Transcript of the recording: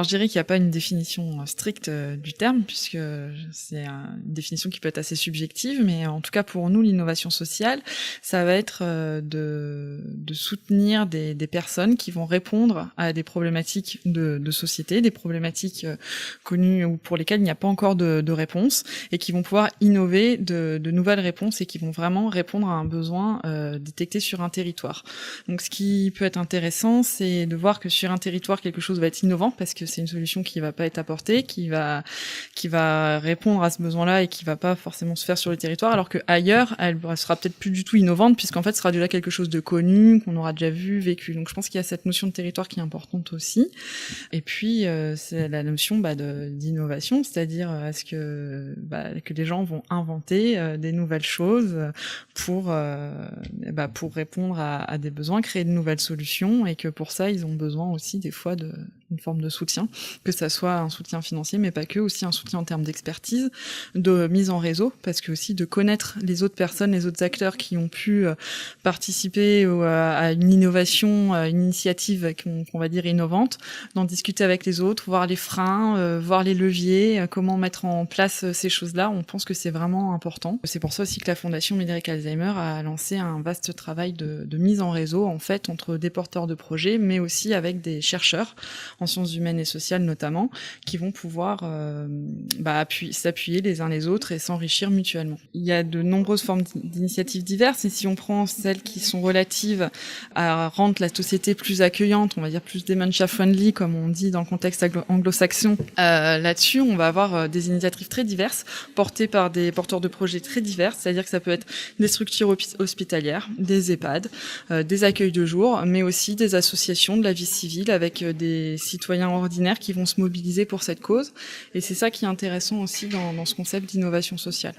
Alors je dirais qu'il n'y a pas une définition stricte du terme, puisque c'est une définition qui peut être assez subjective, mais en tout cas pour nous, l'innovation sociale, ça va être de soutenir des personnes qui vont répondre à des problématiques de société, des problématiques connues ou pour lesquelles il n'y a pas encore de réponse, et qui vont pouvoir innover de nouvelles réponses et qui vont vraiment répondre à un besoin détecté sur un territoire. Donc ce qui peut être intéressant, c'est de voir que sur un territoire, quelque chose va être innovant, parce que c'est une solution qui va pas être apportée, qui va répondre à ce besoin-là et qui va pas forcément se faire sur le territoire, alors que ailleurs, elle sera peut-être plus du tout innovante, puisqu'en fait, ce sera déjà quelque chose de connu, qu'on aura déjà vu, vécu. Donc je pense qu'il y a cette notion de territoire qui est importante aussi. Et puis, c'est la notion d'innovation, c'est-à-dire est-ce que les gens vont inventer des nouvelles choses pour répondre à des besoins, créer de nouvelles solutions, et que pour ça, ils ont besoin aussi des fois d'une forme de soutien, que ça soit un soutien financier, mais pas que, aussi un soutien en termes d'expertise, de mise en réseau, parce que aussi de connaître les autres personnes, les autres acteurs qui ont pu participer à une innovation, à une initiative qu'on va dire innovante, d'en discuter avec les autres, voir les freins, voir les leviers, comment mettre en place ces choses-là. On pense que c'est vraiment important. C'est pour ça aussi que la Fondation Médéric Alzheimer a lancé un vaste travail de mise en réseau, en fait, entre des porteurs de projets, mais aussi avec des chercheurs en sciences humaines et sociales notamment, qui vont pouvoir s'appuyer les uns les autres et s'enrichir mutuellement. Il y a de nombreuses formes d'initiatives diverses, et si on prend celles qui sont relatives à rendre la société plus accueillante, on va dire plus dementia-friendly, comme on dit dans le contexte anglo-saxon, là-dessus, on va avoir des initiatives très diverses, portées par des porteurs de projets très divers, c'est-à-dire que ça peut être des structures hospitalières, des EHPAD, des accueils de jour, mais aussi des associations de la vie civile avec des citoyens ordinaires qui vont se mobiliser pour cette cause. Et c'est ça qui est intéressant aussi dans ce concept d'innovation sociale.